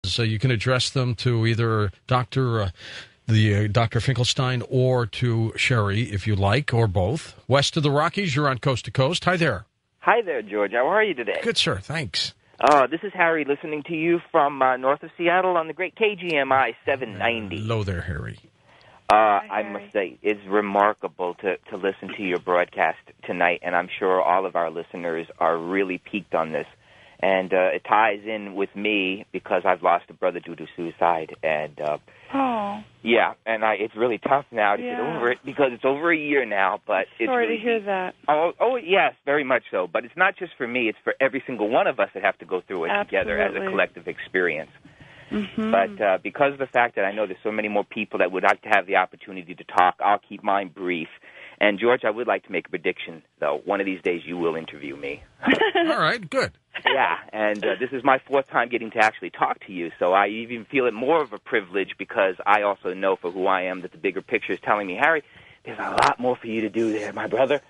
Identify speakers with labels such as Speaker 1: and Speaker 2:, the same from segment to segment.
Speaker 1: So you can address them to either Dr. Finkelstein or to Sherrie, if you like, or both. West of the Rockies, you're on Coast to Coast. Hi there.
Speaker 2: Hi there, George. How are you today?
Speaker 1: Good, sir. Thanks.
Speaker 2: This is Harry listening to you from north of Seattle on the great KGMI 790.
Speaker 1: Hello there, Harry.
Speaker 2: I must say, it's remarkable to listen to your broadcast tonight, and I'm sure all of our listeners are really piqued on this. And it ties in with me because I've lost a brother due to suicide. And yeah, and it's really tough now to get over it because it's over a year now. But it's
Speaker 3: sorry
Speaker 2: really,
Speaker 3: to hear that.
Speaker 2: Oh, yes, very much so. But it's not just for me; it's for every single one of us that have to go through it together as a collective experience.
Speaker 3: Mm-hmm.
Speaker 2: But because of the fact that I know there's so many more people that would like to have the opportunity to talk, I'll keep mine brief. And, George, I would like to make a prediction, though. One of these days you will interview me.
Speaker 1: All right, good.
Speaker 2: Yeah, and this is my fourth time getting to actually talk to you, so I even feel it more of a privilege because I also know for who I am that the bigger picture is telling me, Harry, there's a lot more for you to do there, my brother.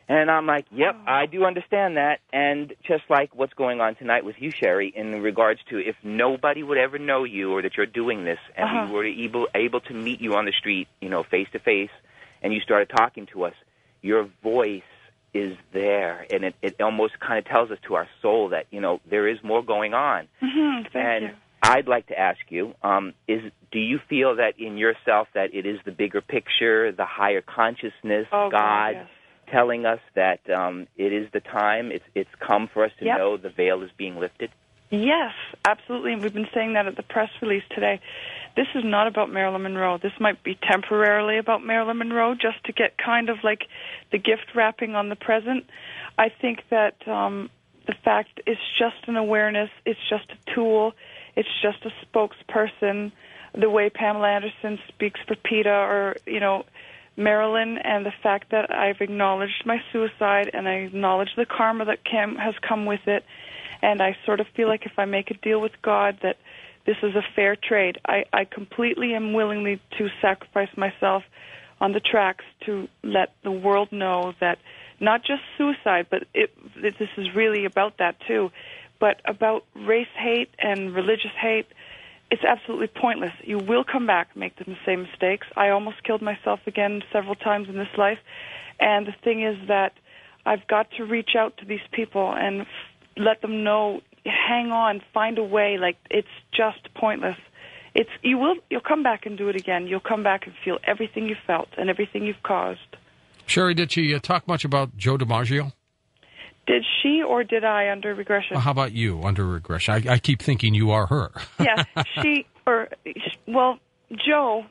Speaker 2: And I'm like, yep, I do understand that. And just like what's going on tonight with you, Sherrie, in regards to if nobody would ever know you or that you're doing this and we were able to meet you on the street, face to face, and you started talking to us, your voice is there, and it almost kind of tells us to our soul that, there is more going on.
Speaker 3: Thank you.
Speaker 2: I'd like to ask you, do you feel that in yourself that it is the bigger picture, the higher consciousness, God,
Speaker 3: yes,
Speaker 2: telling us that it is the time, it's come for us to know the veil is being lifted?
Speaker 3: Yes, absolutely. We've been saying that at the press release today. This is not about Marilyn Monroe. This might be temporarily about Marilyn Monroe just to get kind of like the gift wrapping on the present. I think that the fact it's just an awareness, it's just a tool, it's just a spokesperson, the way Pamela Anderson speaks for PETA or, Marilyn, and the fact that I've acknowledged my suicide and I acknowledge the karma that has come with it. And I sort of feel like if I make a deal with God that this is a fair trade, I completely am willingly to sacrifice myself on the tracks to let the world know that not just suicide, but this is really about that too, but about race hate and religious hate. It's absolutely pointless. You will come back and make the same mistakes. I almost killed myself again several times in this life. And the thing is that I've got to reach out to these people and let them know, hang on, find a way. Like, it's just pointless. You'll come back and do it again. You'll come back and feel everything you felt and everything you've caused.
Speaker 1: Sherrie, did she talk much about Joe DiMaggio?
Speaker 3: Did she or did I under regression?
Speaker 1: Well, how about you under regression? I keep thinking you are her.
Speaker 3: Yeah, Joe,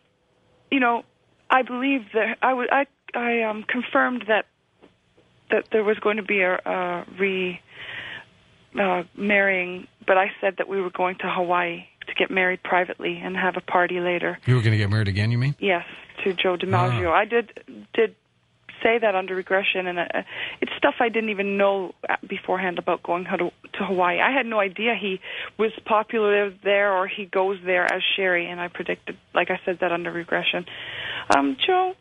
Speaker 3: I believe that I confirmed that there was going to be a marrying, but I said that we were going to Hawaii to get married privately and have a party later.
Speaker 1: You were going to get married again, you mean?
Speaker 3: Yes, to Joe DiMaggio. I did say that under regression, and it's stuff I didn't even know beforehand about going to Hawaii. I had no idea he was popular there or he goes there as Sherrie, and I predicted, like I said, that under regression. Joe,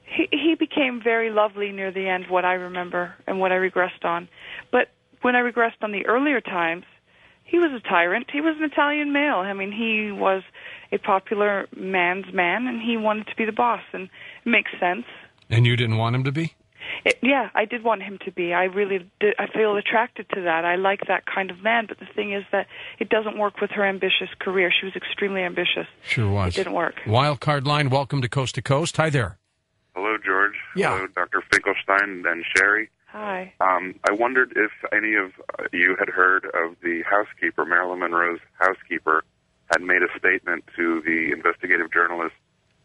Speaker 3: he became very lovely near the end, what I remember and what I regressed on. But when I regressed on the earlier times, he was a tyrant. He was an Italian male. I mean, he was a popular man's man, and he wanted to be the boss, and it makes sense.
Speaker 1: And you didn't want him to be?
Speaker 3: Yeah, I did want him to be. I really did. I feel attracted to that. I like that kind of man, but the thing is that it doesn't work with her ambitious career. She was extremely ambitious.
Speaker 1: Sure was.
Speaker 3: It didn't work.
Speaker 1: Wild Card Line, welcome to Coast to Coast. Hi there.
Speaker 4: Hello, George.
Speaker 1: Yeah.
Speaker 4: Hello, Dr. Finkelstein and Sherrie.
Speaker 3: Hi.
Speaker 4: I wondered if any of you had heard of the housekeeper, Marilyn Monroe's housekeeper, had made a statement to the investigative journalist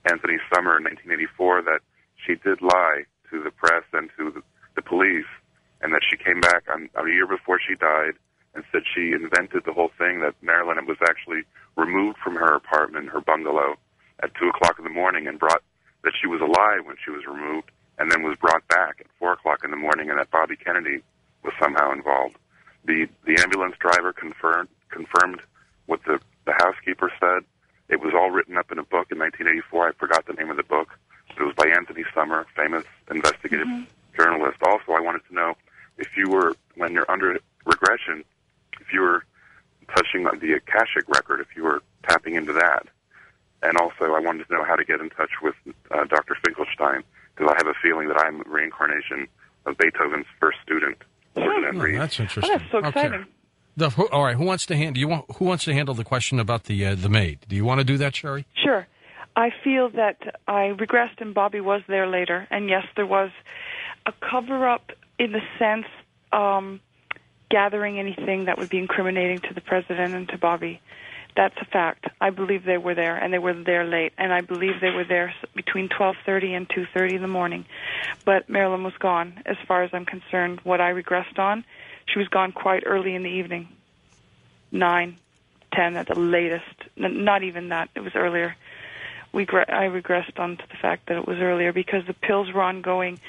Speaker 4: Anthony Summer in 1984 that she did lie to the press and to the police, and that she came back a year before she died and said she invented the whole thing, that Marilyn was actually removed from her apartment, her bungalow, at 2 o'clock in the morning, and that she was alive when she was removed, and then was brought back at 4 o'clock in the morning, and that Bobby Kennedy was somehow involved. The ambulance driver confirmed what the housekeeper said. It was all written up in a book in 1984. I forgot the name of the book. It was by Anthony Summer, famous investigative journalist. Also, I wanted to know if you were, when you're under regression, if you were touching on the Akashic record, if you were tapping into that. And also, I wanted to know how to get in touch with Dr. Finkelstein, because I have a feeling that I'm reincarnation of Beethoven's first student.
Speaker 1: That's interesting.
Speaker 3: Oh, that's so exciting.
Speaker 1: All right, who wants to handle the question about the maid? Do you want to do that, Sherrie?
Speaker 3: Sure. I feel that I regressed and Bobby was there later, and yes, there was a cover-up in the sense gathering anything that would be incriminating to the president and to Bobby. That's a fact. I believe they were there, and they were there late, and I believe they were there between 12:30 and 2:30 in the morning. But Marilyn was gone, as far as I'm concerned. What I regressed on, she was gone quite early in the evening, 9, 10 at the latest. Not even that. It was earlier. I regressed onto the fact that it was earlier because the pills were ongoing,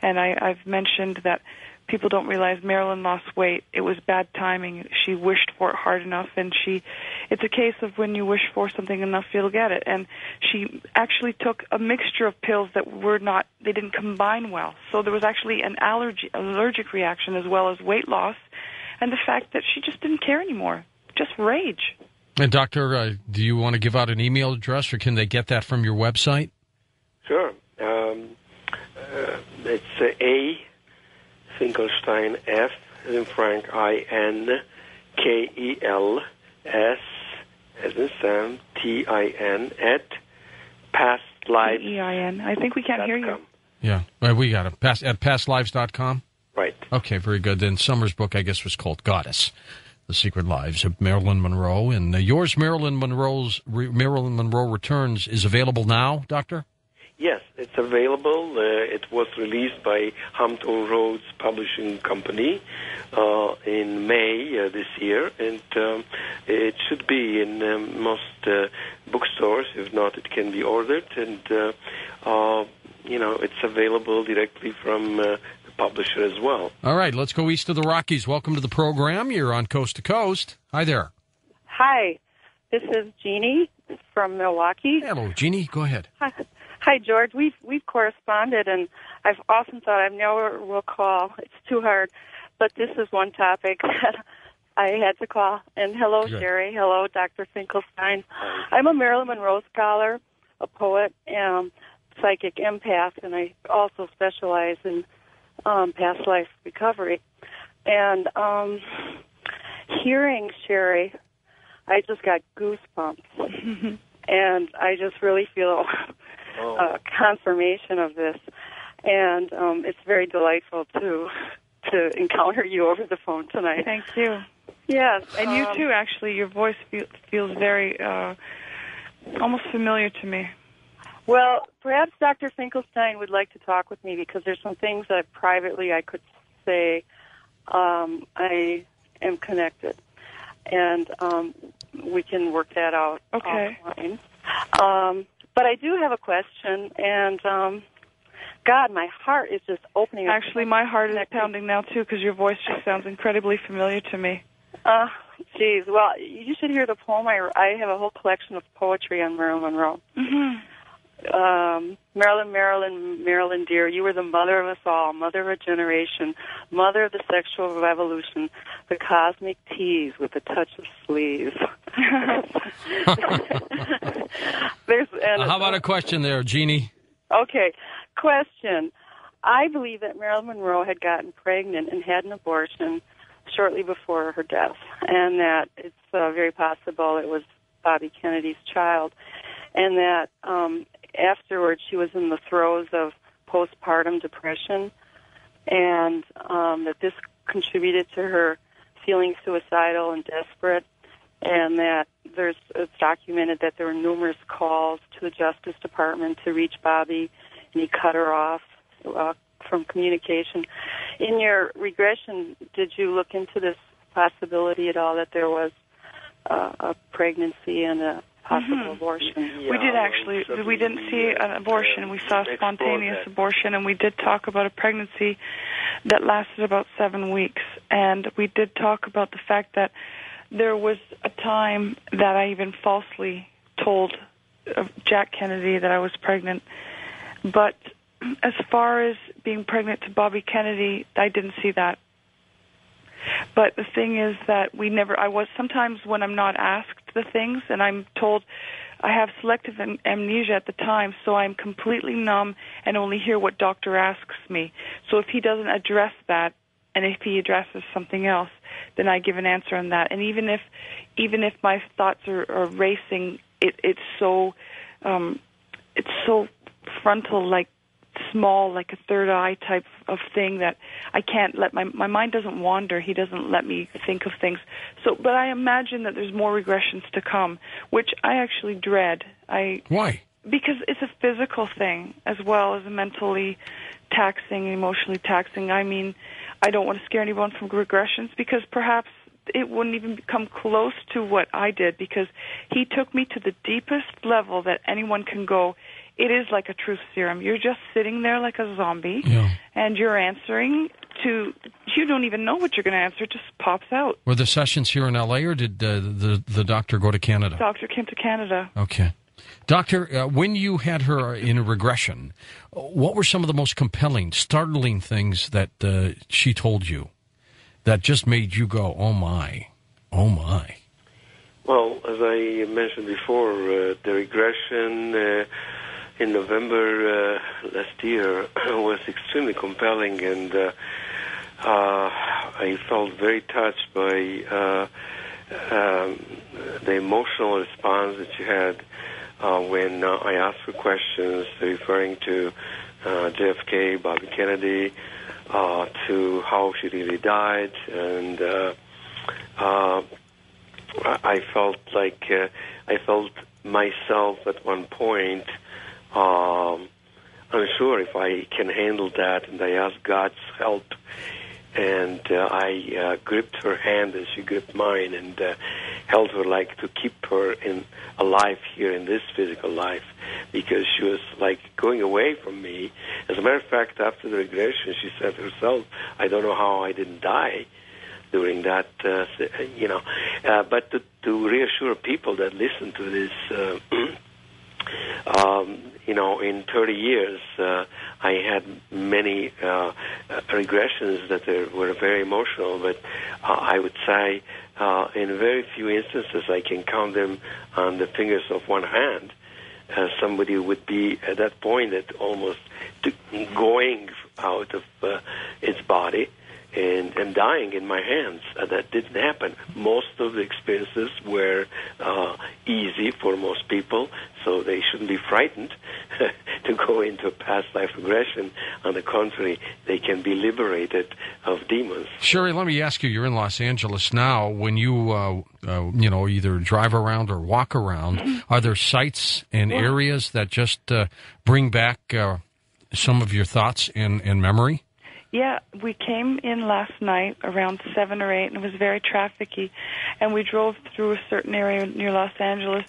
Speaker 3: and I've mentioned that people don't realize Marilyn lost weight. It was bad timing. She wished for it hard enough, and it's a case of when you wish for something enough, you'll get it. And she actually took a mixture of pills that they didn't combine well. So there was actually an allergic reaction as well as weight loss, and the fact that she just didn't care anymore, just rage.
Speaker 1: And Doctor, do you want to give out an email address, or can they get that from your website?
Speaker 5: Sure. It's A. Finkelstein, F, as in Frank, INKELS, as in Sam, TIN, at pastlives.com.
Speaker 3: EIN. I think we can't hear you.
Speaker 1: Yeah, we got it. At pastlives.com?
Speaker 5: Right.
Speaker 1: Okay, very good. Then Summer's book, I guess, was called Goddess, The Secret Lives of Marilyn Monroe. And yours, Marilyn Monroe Returns, is available now, Doctor?
Speaker 5: Yes, it's available. It was released by Hampton Roads Publishing Company in May this year, and it should be in most bookstores. If not, it can be ordered, and it's available directly from the publisher as well.
Speaker 1: All right, let's go east of the Rockies. Welcome to the program. You're on Coast to Coast. Hi there.
Speaker 6: Hi, this is Jeannie from Milwaukee.
Speaker 1: Hello, Jeannie. Go ahead.
Speaker 6: Hi, George. We've corresponded, and I've often thought I never will call. It's too hard. But this is one topic that I had to call. And hello,
Speaker 1: Good.
Speaker 6: Sherrie. Hello, Dr. Finkelstein. I'm a Marilyn Monroe scholar, a poet, psychic empath, and I also specialize in past life recovery. And hearing Sherrie, I just got goosebumps. And I just really feel confirmation of this, and it's very delightful to encounter you over the phone tonight.
Speaker 3: Thank you.
Speaker 6: Yes,
Speaker 3: and you too. Actually, your voice feels very almost familiar to me.
Speaker 6: Well, perhaps Dr. Finkelstein would like to talk with me because there's some things that privately I could say. I am connected, and we can work that out.
Speaker 3: Okay.
Speaker 6: Offline. But I do have a question, and God, my heart is just opening up.
Speaker 3: Actually, my heart is pounding now, too, because your voice just sounds incredibly familiar to me.
Speaker 6: Geez. Well, you should hear the poem. I have a whole collection of poetry on Marilyn Monroe.
Speaker 3: Mm-hmm.
Speaker 6: Marilyn, dear, you were the mother of us all, mother of a generation, mother of the sexual revolution, the cosmic tease with a touch of sleaze.
Speaker 1: How about a question there, Jeannie?
Speaker 6: Okay, question. I believe that Marilyn Monroe had gotten pregnant and had an abortion shortly before her death, and that it's very possible it was Bobby Kennedy's child, and that afterwards she was in the throes of postpartum depression, and that this contributed to her feeling suicidal and desperate, and that it's documented that there were numerous calls to the Justice Department to reach Bobby, and he cut her off from communication. In your regression, did you look into this possibility at all, that there was a pregnancy and a possible abortion?
Speaker 3: Yeah, we did actually. We didn't see an abortion. We saw spontaneous abortion, and we did talk about a pregnancy that lasted about 7 weeks. And we did talk about the fact that there was a time that I even falsely told Jack Kennedy that I was pregnant. But as far as being pregnant to Bobby Kennedy, I didn't see that. But the thing is that sometimes when I'm not asked the things and I'm told, I have selective amnesia at the time, so I'm completely numb and only hear what doctor asks me. So if he doesn't address that, and if he addresses something else, then I give an answer on that. And even if my thoughts are racing, it's so frontal, like small, like a third eye type of thing that I can't let my mind doesn't wander. He doesn't let me think of things. So, but I imagine that there's more regressions to come, which I actually dread.
Speaker 1: Why?
Speaker 3: Because it's a physical thing as well as a mentally taxing, emotionally taxing. I mean, I don't want to scare anyone from regressions because perhaps it wouldn't even come close to what I did because he took me to the deepest level that anyone can go. It is like a truth serum. You're just sitting there like a zombie, and you're answering to, you don't even know what you're going to answer. It just pops out.
Speaker 1: Were the sessions here in L.A., or did the doctor go to Canada?
Speaker 3: The doctor came to Canada.
Speaker 1: Okay. Doctor, when you had her in a regression, what were some of the most compelling, startling things that she told you that just made you go, oh, my, oh, my?
Speaker 5: Well, as I mentioned before, the regression in November last year was extremely compelling, and I felt very touched by the emotional response that she had when I asked for questions referring to JFK, Bobby Kennedy, to how she really died, and I felt like I felt myself at one point unsure if I can handle that, and I asked God's help, and I gripped her hand as she gripped mine, and held her like to keep her alive here in this physical life, because she was like going away from me. As a matter of fact, after the regression, she said herself, I don't know how I didn't die during that, but to reassure people that listen to this, in 30 years, I had many regressions that were very emotional, but I would say in very few instances I can count them on the fingers of one hand. Somebody would be at that point that almost going out of its body and dying in my hands. That didn't happen. Most of the experiences were easy for most people, so they shouldn't be frightened to go into a past life regression. On the contrary, they can be liberated of demons.
Speaker 1: Sherrie, let me ask you, you're in Los Angeles now. When you, either drive around or walk around, are there sites and areas that just bring back some of your thoughts and memory?
Speaker 3: Yeah, we came in last night around 7 or 8, and it was very trafficky. And we drove through a certain area near Los Angeles,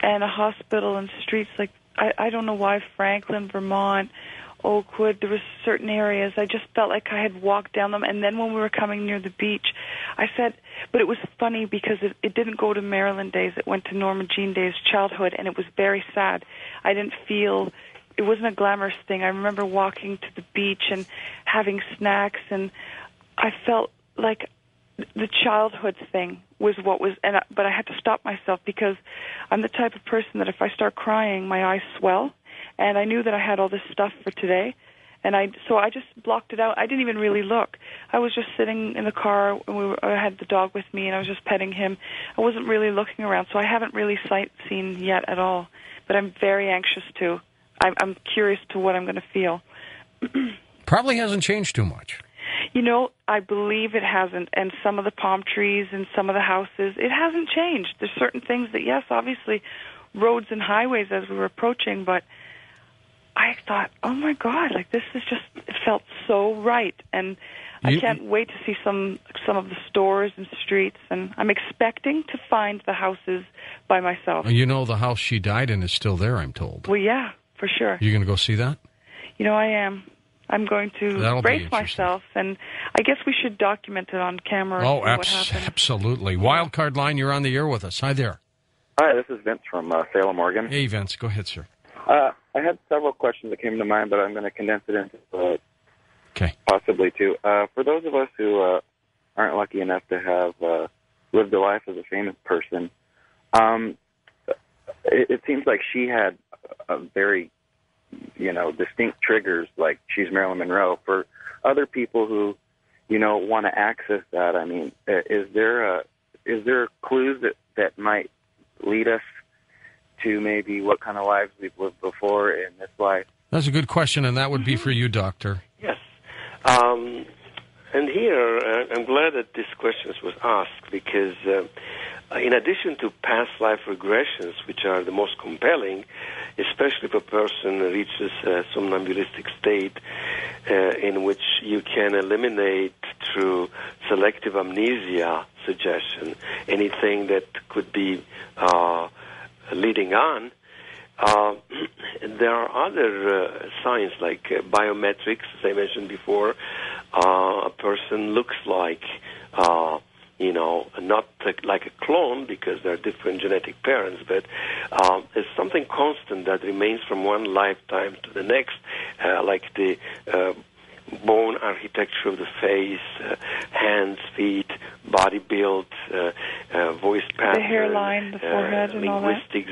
Speaker 3: and a hospital and streets like, I don't know why, Franklin, Vermont, Oakwood, there were certain areas. I just felt like I had walked down them. And then when we were coming near the beach, I said, but it was funny because it didn't go to Marilyn days. It went to Norma Jean Day's childhood, and it was very sad. I didn't feel... It wasn't a glamorous thing. I remember walking to the beach and having snacks, and I felt like the childhood thing was what was. But I had to stop myself because I'm the type of person that if I start crying, my eyes swell, and I knew that I had all this stuff for today, so I just blocked it out. I didn't even really look. I was just sitting in the car, and I had the dog with me, and I was just petting him. I wasn't really looking around, so I haven't really sightseen yet at all. But I'm very anxious to. I'm curious to what I'm going to feel.
Speaker 1: Probably hasn't changed too much.
Speaker 3: I believe it hasn't. And some of the palm trees and some of the houses, it hasn't changed. There's certain things that, yes, obviously, roads and highways as we were approaching, but I thought, oh, my God, like this is just, it felt so right. And I can't wait to see some of the stores and streets, and I'm expecting to find the houses by myself.
Speaker 1: The house she died in is still there, I'm told.
Speaker 3: Well, yeah. For sure.
Speaker 1: You're going to go see that?
Speaker 3: I am. I'm going to brace myself, and I guess we should document it on camera.
Speaker 1: Oh, absolutely. Wildcard line, you're on the air with us. Hi there.
Speaker 7: Hi, this is Vince from Salem, Oregon.
Speaker 1: Hey, Vince. Go ahead, sir.
Speaker 7: I had several questions that came to mind, but I'm going to condense it into possibly two. For those of us who aren't lucky enough to have lived a life as a famous person. It seems like she had a very, distinct triggers, like she's Marilyn Monroe. For other people who, want to access that, I mean, is there clues that might lead us to maybe what kind of lives we've lived before in this life?
Speaker 1: That's a good question, and that would be for you, Doctor.
Speaker 5: Yes. And here, I'm glad that this question was asked, because in addition to past life regressions, which are the most compelling, especially if a person reaches a somnambulistic state in which you can eliminate through selective amnesia suggestion anything that could be leading on, there are other signs like biometrics, as I mentioned before. A person looks like, not like a clone because they're different genetic parents, but it's something constant that remains from one lifetime to the next, like the bone architecture of the face, hands, feet, body build, voice pattern,
Speaker 3: the hairline, the forehead, and
Speaker 5: linguistics,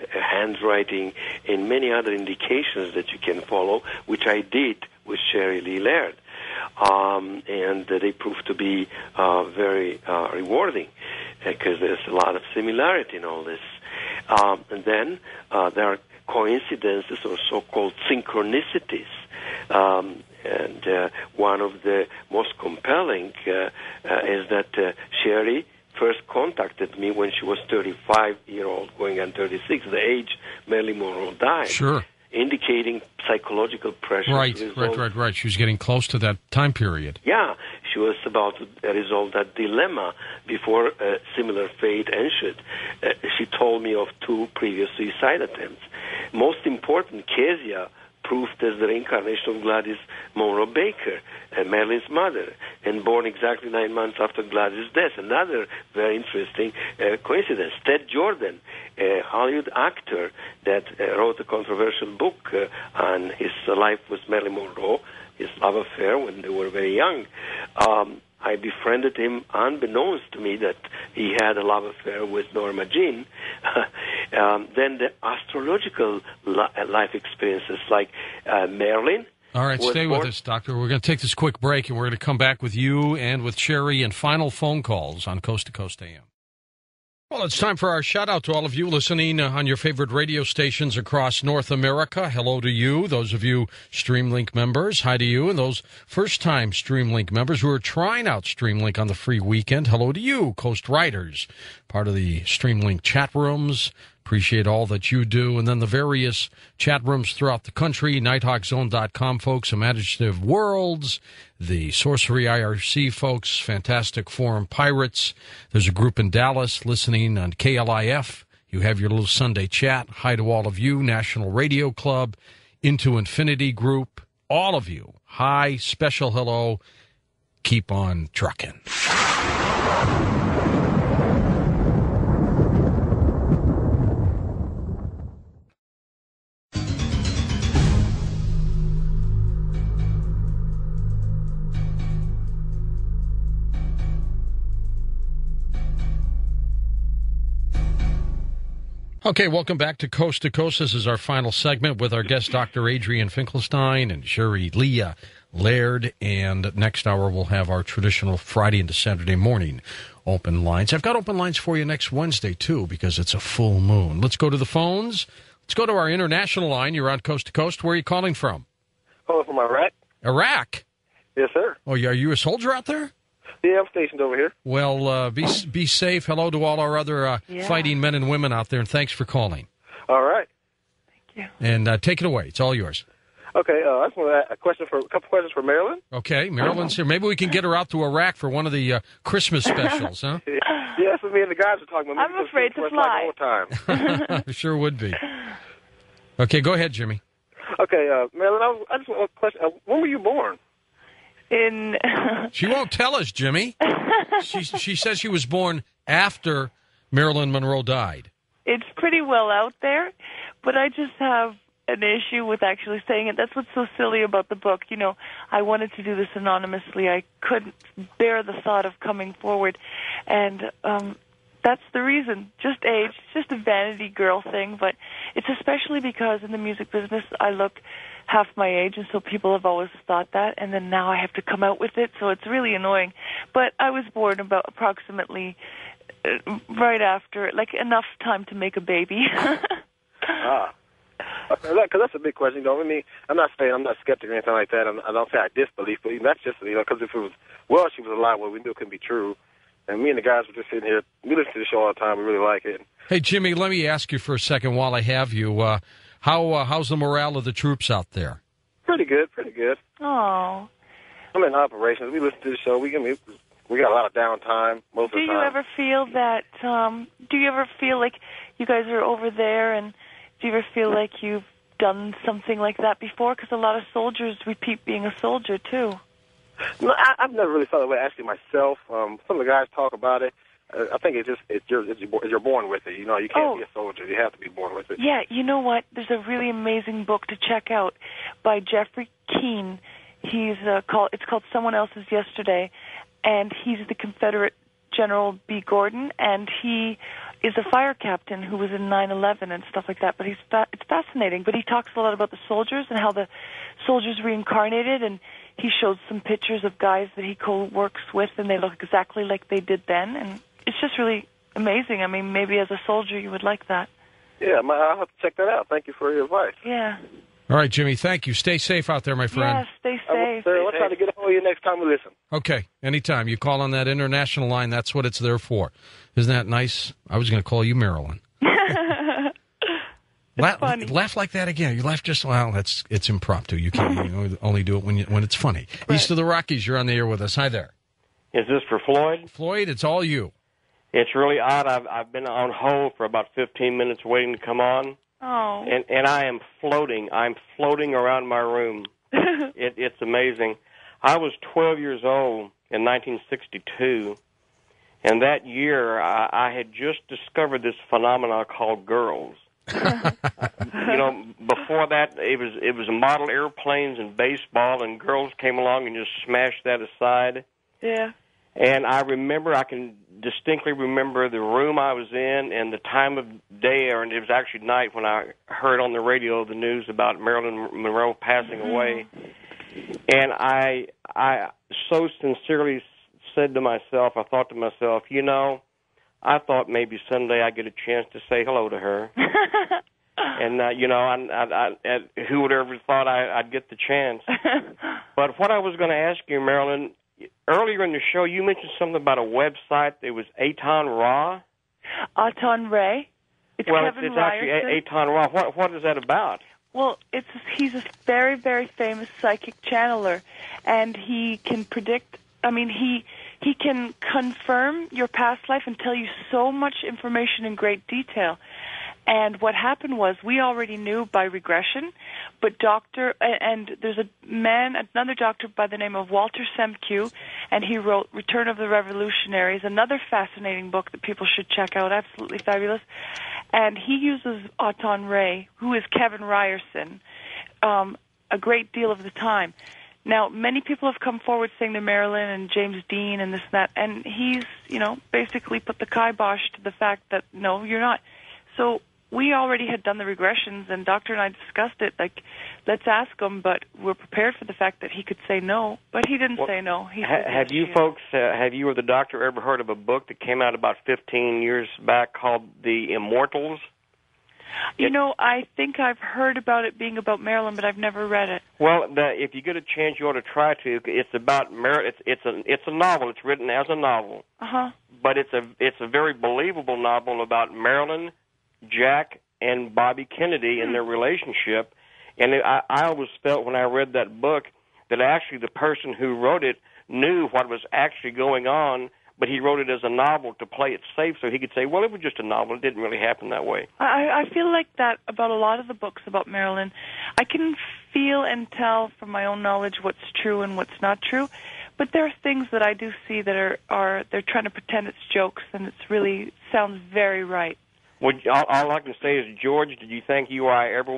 Speaker 5: handwriting, and many other indications that you can follow, which I did with Sherrie Lee Laird. And they proved to be very rewarding because there's a lot of similarity in all this. And then there are coincidences or so-called synchronicities. And one of the most compelling is that Sherrie first contacted me when she was 35-year-old, going on 36, the age Marilyn Monroe died.
Speaker 1: Sure.
Speaker 5: Indicating psychological pressure.
Speaker 1: Right. She was getting close to that time period.
Speaker 5: Yeah, she was about to resolve that dilemma before a similar fate ensued. She told me of 2 previous suicide attempts. Most important, Kezia proved as the reincarnation of Gladys Monroe Baker, Marilyn's mother, and born exactly 9 months after Gladys' death. Another very interesting coincidence. Ted Jordan, a Hollywood actor that wrote a controversial book on his life with Marilyn Monroe, his love affair when they were very young. I befriended him unbeknownst to me that he had a love affair with Norma Jean. Then the astrological life experiences like Marilyn.
Speaker 1: All right, stay with us, Doctor. We're going to take this quick break, and we're going to come back with you and with Sherrie and final phone calls on Coast to Coast AM. Well, it's time for our shout-out to all of you listening on your favorite radio stations across North America. Hello to you, those of you StreamLink members. Hi to you, and those first-time StreamLink members who are trying out StreamLink on the free weekend. Hello to you, Coast Riders, part of the StreamLink chat rooms. Appreciate all that you do. And then the various chat rooms throughout the country, nighthawkzone.com folks, Imaginative Worlds, the Sorcery IRC folks, Fantastic Forum Pirates. There's a group in Dallas listening on KLIF. You have your little Sunday chat. Hi to all of you, National Radio Club, Into Infinity Group, all of you. Hi, special hello. Keep on trucking. Okay, welcome back to Coast. This is our final segment with our guest, Dr. Adrian Finkelstein and Sherrie Lee Laird. And next hour, we'll have our traditional Friday into Saturday morning open lines. I've got open lines for you next Wednesday, too, because it's a full moon. Let's go to the phones. Let's go to our international line. You're on Coast to Coast. Where are you calling from?
Speaker 8: Calling from Iraq.
Speaker 1: Iraq?
Speaker 8: Yes, sir.
Speaker 1: Oh, are you a soldier out there?
Speaker 8: Yeah, I'm stationed over here.
Speaker 1: Well, be safe. Hello to all our other fighting men and women out there, and thanks for calling.
Speaker 8: All right.
Speaker 3: Thank you.
Speaker 1: And take it away. It's all yours.
Speaker 8: Okay, I just want to ask a couple questions for Marilyn.
Speaker 1: Okay, Marilyn's here. Maybe we can get her out to Iraq for one of the Christmas specials, huh?
Speaker 8: Yeah, that's what me and the guys are talking about.
Speaker 3: I'm afraid to fly.
Speaker 8: All the time.
Speaker 1: Sure would be. Okay, go ahead, Jimmy.
Speaker 8: Okay, Marilyn, I just want a question. When were you born?
Speaker 1: She won't tell us, Jimmy. She says she was born after Marilyn Monroe died.
Speaker 3: It's pretty well out there, but I just have an issue with actually saying it. That's what's so silly about the book. You know, I wanted to do this anonymously. I couldn't bear the thought of coming forward. And that's the reason. Just age. It's just a vanity girl thing. But it's especially because in the music business, I look half my age, and so people have always thought that. And then now I have to come out with it, so it's really annoying. But I was born about approximately right after, like enough time to make a baby.
Speaker 8: Because that's a big question. You know, I mean, I'm not saying I'm not skeptic or anything like that. I don't say I disbelieve, but even that's just, you know, because if it was, well, she was alive, well, we knew it couldn't be true. And me and the guys were just sitting here. We listen to the show all the time. We really like it. Hey,
Speaker 1: Jimmy, let me ask you for a second while I have you. How's the morale of the troops out there?
Speaker 8: Pretty good, pretty good.
Speaker 3: Oh.
Speaker 8: I'm in operations. We listen to the show. We got a lot of downtime most of the time.
Speaker 3: Do you ever feel that, do you ever feel like you guys are over there, and do you ever feel like you've done something like that before? Because a lot of soldiers repeat being a soldier, too.
Speaker 8: No, I've never really felt that way actually myself. Some of the guys talk about it. I think you're born with it. You know, you can't be a soldier. You have to be born with it.
Speaker 3: Yeah, you know what? There's a really amazing book to check out by Jeffrey Keane. He's it's called Someone Else's Yesterday, and he's the Confederate General B. Gordon, and he is a fire captain who was in 9/11 and stuff like that. But it's fascinating. But he talks a lot about the soldiers and how the soldiers reincarnated, and he shows some pictures of guys that he co-works with, and they look exactly like they did then. And it's just really amazing. I mean, maybe as a soldier you would like that.
Speaker 8: Yeah, I'll have to check that out. Thank you for your advice.
Speaker 3: Yeah.
Speaker 1: All right, Jimmy, thank you. Stay safe out there, my friend.
Speaker 3: Yeah, stay safe.
Speaker 8: We'll try to get a hold of you next time we listen.
Speaker 1: Okay, anytime. You call on that international line, that's what it's there for. Isn't that nice? I was going to call you Marilyn.
Speaker 3: Funny.
Speaker 1: Laugh like that again. You laugh just, well, it's impromptu. You can't only do it when it's funny. Right. East of the Rockies, you're on the air with us. Hi there.
Speaker 9: Is this for Floyd?
Speaker 1: Floyd, it's all you.
Speaker 9: It's really odd. I've been on hold for about 15 minutes waiting to come on.
Speaker 3: Oh.
Speaker 9: And I am floating. I'm floating around my room. It's amazing. I was 12 years old in 1962, and that year I had just discovered this phenomenon called girls. You know, before that it was model airplanes and baseball, and girls came along and just smashed that aside.
Speaker 3: Yeah.
Speaker 9: And I can distinctly remember the room I was in and the time of day, and it was actually night when I heard on the radio the news about Marilyn Monroe passing away. And I so sincerely said to myself, I thought to myself, you know, I thought maybe someday I'd get a chance to say hello to her. And, you know, I who would ever thought I'd get the chance. But what I was going to ask you, Marilyn, earlier in the show, you mentioned something about a website that was Aton Ra.
Speaker 3: Aton Ray. It's
Speaker 9: actually Aton Ra. What is that about?
Speaker 3: Well, he's a very, very famous psychic channeler, and he can predict. I mean, he can confirm your past life and tell you so much information in great detail. And what happened was we already knew by regression, but there's another doctor by the name of Walter Semke, and he wrote Return of the Revolutionaries, another fascinating book that people should check out, absolutely fabulous. And he uses Aton Ray, who is Kevin Ryerson, a great deal of the time. Now, many people have come forward saying they're Marilyn and James Dean and this and that, and he's, you know, basically put the kibosh to the fact that, no, you're not. So we already had done the regressions, and Doctor and I discussed it, like, let's ask him, but we're prepared for the fact that he could say no, but he didn't say no.
Speaker 9: Have you folks, have you or the doctor ever heard of a book that came out about 15 years back called The Immortals?
Speaker 3: You know, I think I've heard about it being about Marilyn, but I've never read it.
Speaker 9: Well, if you get a chance, you ought to try to. It's about Marilyn. It's a novel. It's written as a novel. But it's a very believable novel about Marilyn, Jack, and Bobby Kennedy and their relationship. And I always felt when I read that book that actually the person who wrote it knew what was actually going on, but he wrote it as a novel to play it safe so he could say, well, it was just a novel. It didn't really happen that way.
Speaker 3: I feel like that about a lot of the books about Marilyn. I can feel and tell from my own knowledge what's true and what's not true, but there are things that I do see that are they're trying to pretend it's jokes, and it's really sounds very right.
Speaker 9: All I can say is, George, did you think you or I either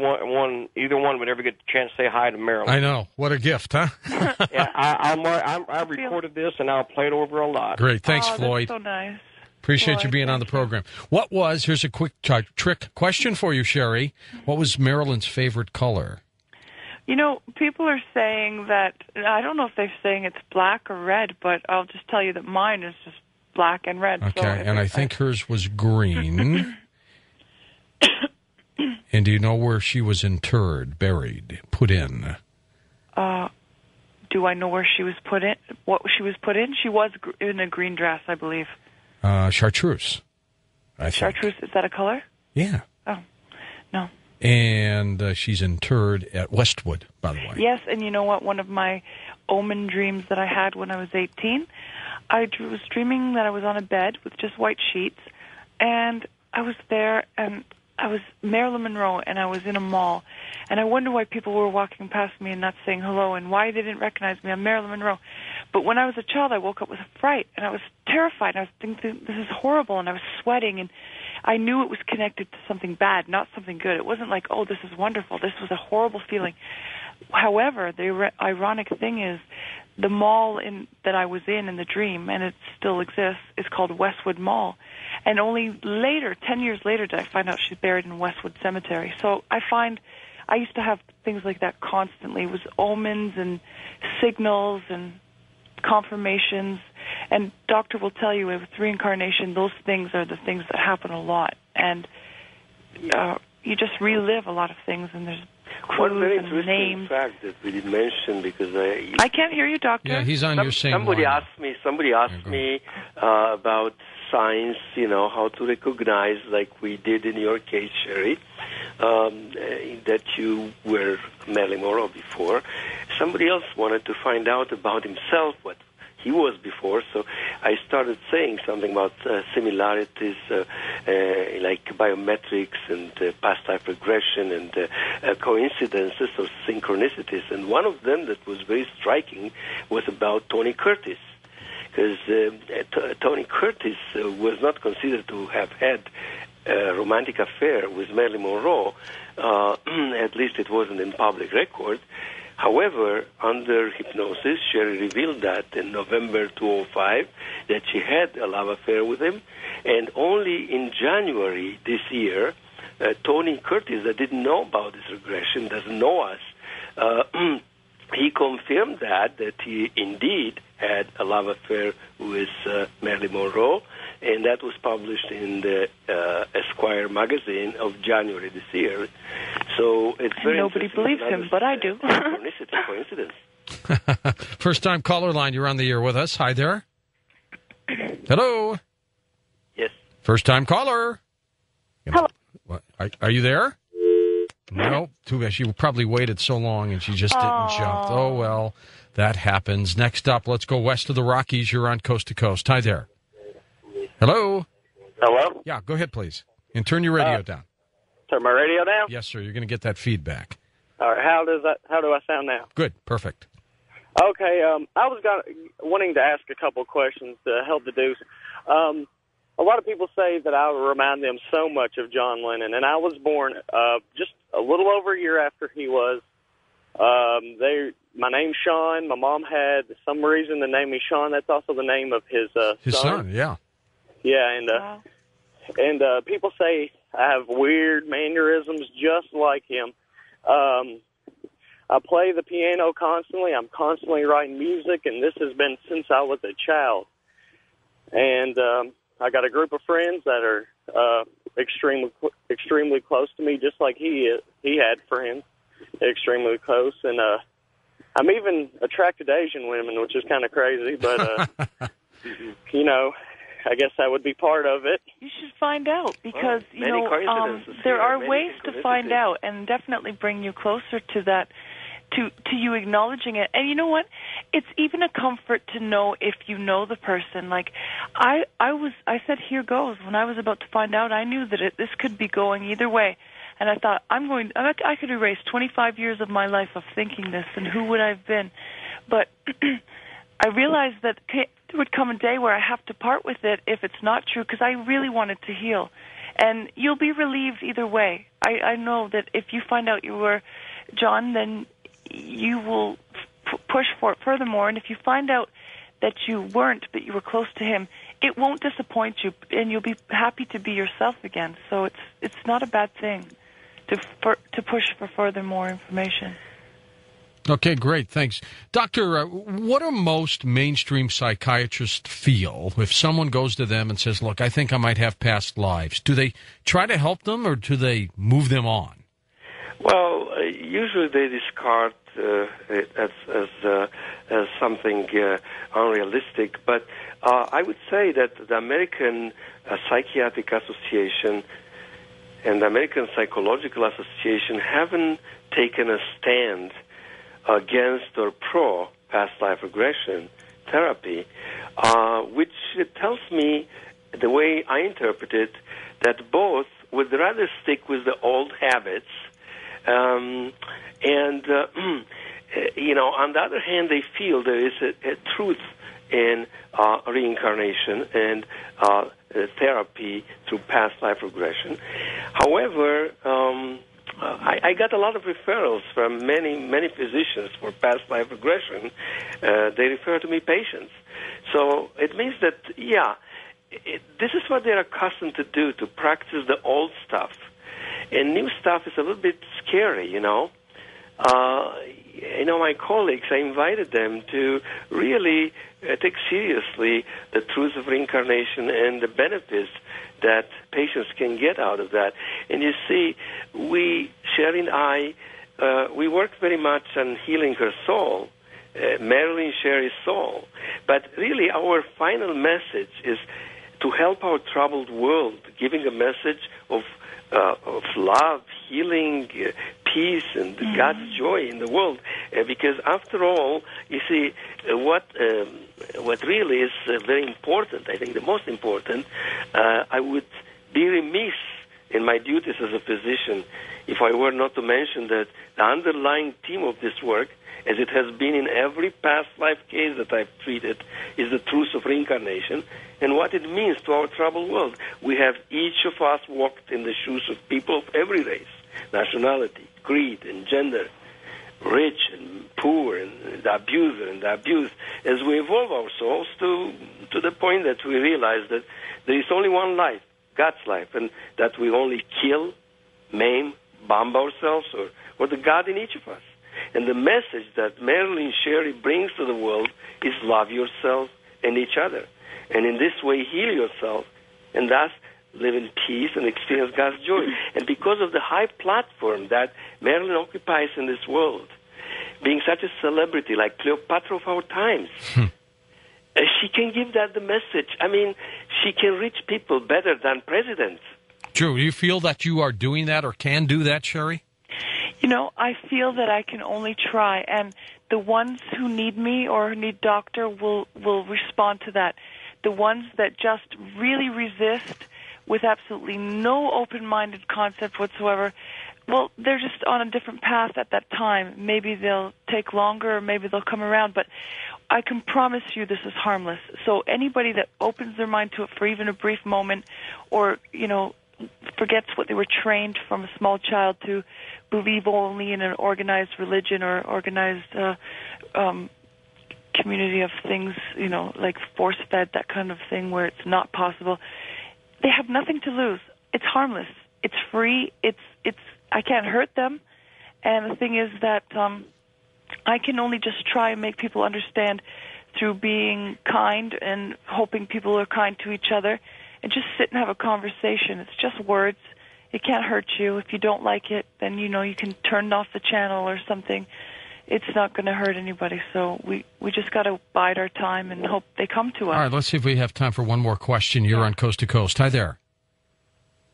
Speaker 9: one would ever get the chance to say hi to Marilyn?
Speaker 1: I know. What a gift, huh?
Speaker 9: Yeah, I recorded this, and I'll play it over a lot.
Speaker 1: Great. Thanks, Floyd.
Speaker 3: That's so nice.
Speaker 1: Appreciate
Speaker 3: Floyd,
Speaker 1: you being on the program. Here's a quick trick question for you, Sherrie. What was Marilyn's favorite color?
Speaker 3: You know, people are saying that, I don't know if they're saying it's black or red, but I'll just tell you that mine is just black and red.
Speaker 1: Okay,
Speaker 3: so
Speaker 1: and I think hers was green. And do you know where she was interred, buried, put in?
Speaker 3: Do I know where she was put in? What she was put in? She was in a green dress, I believe.
Speaker 1: Chartreuse, I think.
Speaker 3: Chartreuse, is that a color?
Speaker 1: Yeah.
Speaker 3: Oh, no.
Speaker 1: And she's interred at Westwood, by the way.
Speaker 3: Yes, and you know what? One of my omen dreams that I had when I was 18, I was dreaming that I was on a bed with just white sheets, and I was there, and I was Marilyn Monroe, and I was in a mall, and I wonder why people were walking past me and not saying hello, and why they didn't recognize me. I'm Marilyn Monroe. But when I was a child, I woke up with a fright, and I was terrified, and I was thinking, this is horrible, and I was sweating, and I knew it was connected to something bad, not something good. It wasn't like, oh, this is wonderful. This was a horrible feeling. However, the ironic thing is, the mall that I was in the dream, and it still exists, is called Westwood Mall. And only later, 10 years later, did I find out she's buried in Westwood Cemetery. So I used to have things like that constantly. It was omens and signals and confirmations. And doctor will tell you with reincarnation, those things are the things that happen a lot. And you just relive a lot of things, and there's
Speaker 5: one very
Speaker 3: and
Speaker 5: interesting
Speaker 3: names.
Speaker 5: fact that we didn't mention, because
Speaker 3: I can't hear you, doctor.
Speaker 1: Yeah, he's on your same
Speaker 5: somebody
Speaker 1: line.
Speaker 5: Somebody asked me about signs, how to recognize, like we did in your case, Sherrie, that you were Marilyn Monroe before. Somebody else wanted to find out about himself, what he was before, so I started saying something about similarities, like biometrics and past life regression and coincidences or synchronicities. And one of them that was very striking was about Tony Curtis, because Tony Curtis was not considered to have had a romantic affair with Marilyn Monroe. At least it wasn't in public record. However, under hypnosis, Sherrie revealed that in November 2005 that she had a love affair with him, and only in January this year, Tony Curtis, that didn't know about this regression, doesn't know us, he confirmed that he indeed had a love affair with Marilyn Monroe, and that was published in the Esquire magazine of January this year. So it's very
Speaker 3: nobody believes him, but I do.
Speaker 5: Coincidence.
Speaker 1: First-time caller line, you're on the air with us. Hi there. Hello.
Speaker 5: Yes.
Speaker 1: First-time caller.
Speaker 6: Hello.
Speaker 1: What, are you there? No. Too bad. She probably waited so long and she just didn't jump. Oh, well, that happens. Next up, let's go west of the Rockies. You're on Coast to Coast. Hi there. Hello?
Speaker 8: Hello?
Speaker 1: Yeah, go ahead, please. And turn your radio down.
Speaker 8: Turn my radio down?
Speaker 1: Yes, sir. You're going to get that feedback.
Speaker 8: All right. How do I sound now?
Speaker 1: Good. Perfect.
Speaker 8: Okay. I was wanting to ask a couple questions to help deduce. A lot of people say that I remind them so much of John Lennon, and I was born just a little over a year after he was. My name's Sean. My mom had, for some reason, the name me Sean. That's also the name of his
Speaker 1: son. Yeah.
Speaker 8: Yeah, and people say I have weird mannerisms just like him. I play the piano constantly. I'm constantly writing music, and this has been since I was a child. And I got a group of friends that are extremely close to me, just like he had friends extremely close. And I'm even attracted to Asian women, which is kind of crazy, but I guess that would be part of it.
Speaker 3: You should find out, because there are ways to find out, and definitely bring you closer to that, to you acknowledging it. And you know what? It's even a comfort to know if you know the person. Like I said, here goes. When I was about to find out, I knew that this could be going either way. And I thought, I could erase 25 years of my life of thinking this, and who would I have been? But I realized that there would come a day where I have to part with it if it's not true, because I really wanted to heal. And you'll be relieved either way. I know that if you find out you were John, then you will push for it furthermore. And if you find out that you weren't, but you were close to him, it won't disappoint you, and you'll be happy to be yourself again. So it's not a bad thing to push for further more information.
Speaker 1: Okay, great. Thanks. Doctor, what do most mainstream psychiatrists feel if someone goes to them and says, look, I think I might have past lives? Do they try to help them, or do they move them on?
Speaker 5: Well, usually they discard it as something unrealistic, but I would say that the American Psychiatric Association and the American Psychological Association haven't taken a stand against or pro past life regression therapy, which tells me, the way I interpret it, that both would rather stick with the old habits, and on the other hand, they feel there is a truth in reincarnation and therapy through past life regression. However, I got a lot of referrals from many physicians for past life regression. They refer to me patients. So it means that, this is what they're accustomed to do, to practice the old stuff. And new stuff is a little bit scary, my colleagues, I invited them to really take seriously the truth of reincarnation and the benefits that patients can get out of that. And you see, Sherrie and I, we work very much on healing her soul, Marilyn Sherrie's soul. But really, our final message is to help our troubled world, giving a message of love, healing, peace, and God's joy in the world. Because after all, you see, what really is very important, I think the most important, I would be remiss in my duties as a physician if I were not to mention that the underlying theme of this work, as it has been in every past life case that I've treated, is the truth of reincarnation and what it means to our troubled world. We have each of us walked in the shoes of people of every race, nationality, creed, and gender, rich and poor, and the abuser and the abused, as we evolve our souls to the point that we realize that there is only one life, God's life, and that we only kill, maim, bomb ourselves, or the God in each of us. And the message that Marilyn Sherrie brings to the world is love yourself and each other. And in this way, heal yourself, and thus live in peace and experience God's joy. And because of the high platform that Marilyn occupies in this world, being such a celebrity like Cleopatra of our times, she can give that the message. I mean, she can reach people better than presidents.
Speaker 1: Drew, do you feel that you are doing that or can do that, Sherrie?
Speaker 3: I feel that I can only try, and the ones who need me or need doctor will respond to that. The ones that just really resist with absolutely no open-minded concept whatsoever, well, they're just on a different path at that time. Maybe they'll take longer, or maybe they'll come around, but I can promise you this is harmless. So anybody that opens their mind to it for even a brief moment, or, forgets what they were trained from a small child to believe only in an organized religion or organized community of things, like force-fed, that kind of thing where it's not possible. They have nothing to lose. It's harmless. It's free. I can't hurt them. And the thing is that I can only just try and make people understand through being kind and hoping people are kind to each other, and just sit and have a conversation. It's just words. It can't hurt you. If you don't like it, then you can turn off the channel or something. It's not going to hurt anybody. So we just got to bide our time and hope they come to us.
Speaker 1: All right, let's see if we have time for one more question. You're on Coast to Coast. Hi there.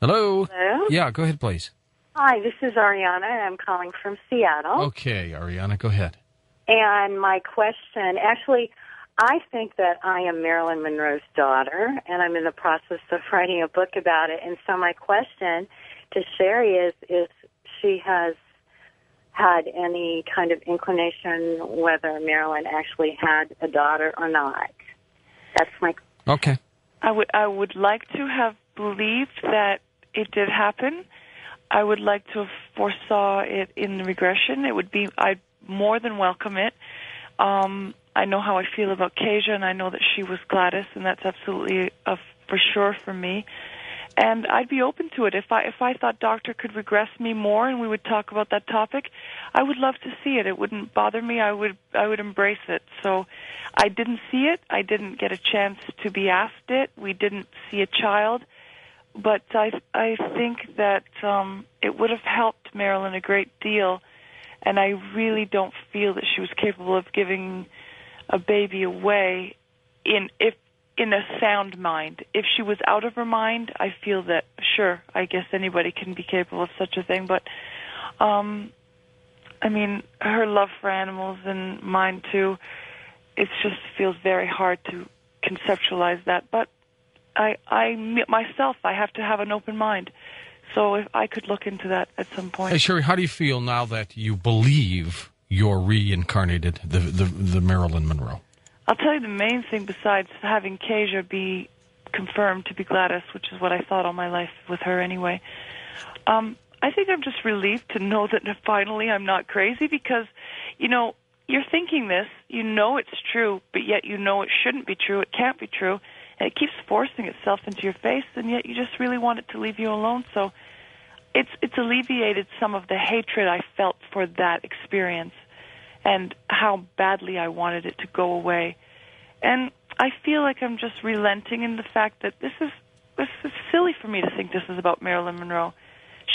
Speaker 1: Hello?
Speaker 10: Hello?
Speaker 1: Yeah, go ahead, please.
Speaker 10: Hi, this is Ariana. I'm calling from Seattle.
Speaker 1: Okay, Ariana, go ahead.
Speaker 10: And my question, actually, I think that I am Marilyn Monroe's daughter, and I'm in the process of writing a book about it. And so my question to Sherrie is if she has had any kind of inclination whether Marilyn actually had a daughter or not. That's my
Speaker 1: Okay.
Speaker 3: I would like to have believed that it did happen. I would like to have foresaw it in the regression. I'd more than welcome it. I know how I feel about Kasia, and I know that she was Gladys, and that's absolutely for sure for me. And I'd be open to it. If I thought Doctor could regress me more and we would talk about that topic, I would love to see it. It wouldn't bother me. I would embrace it. So I didn't see it. I didn't get a chance to be asked it. We didn't see a child. But I think that it would have helped Marilyn a great deal, and I really don't feel that she was capable of giving a baby away in a sound mind. If she was out of her mind, I feel that, sure, I guess anybody can be capable of such a thing, but I mean, her love for animals and mine too, it just feels very hard to conceptualize that, but I myself, I have to have an open mind. So if I could look into that at some point.
Speaker 1: Hey, Sherrie, how do you feel now that you believe you're reincarnated, the Marilyn Monroe?
Speaker 3: I'll tell you the main thing besides having Kasia be confirmed to be Gladys, which is what I thought all my life with her anyway. I think I'm just relieved to know that finally I'm not crazy because, you're thinking this, you know it's true, but yet you know it shouldn't be true, it can't be true. And it keeps forcing itself into your face, and yet you just really want it to leave you alone. So it's alleviated some of the hatred I felt for that experience and how badly I wanted it to go away. And I feel like I'm just relenting in the fact that this is silly for me to think this is about Marilyn Monroe.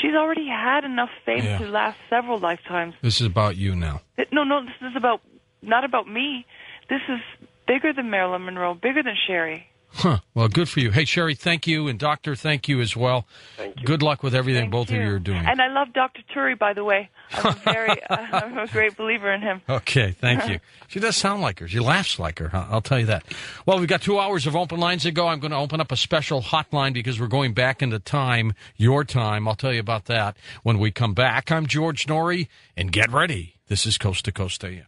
Speaker 3: She's already had enough fame to last several lifetimes.
Speaker 1: This is about you now.
Speaker 3: No, this is not about me. This is bigger than Marilyn Monroe, bigger than Sherrie.
Speaker 1: Huh. Well, good for you. Hey, Sherrie, thank you. And Doctor, thank you as well.
Speaker 5: Thank you.
Speaker 1: Good luck with everything both of you are doing.
Speaker 3: And I love Dr. Turi, by the way. I'm a great believer in him.
Speaker 1: Okay, thank you. She does sound like her. She laughs like her. I'll tell you that. Well, we've got 2 hours of open lines to go. I'm going to open up a special hotline because we're going back into time, your time. I'll tell you about that when we come back. I'm George Noory, and get ready. This is Coast to Coast AM.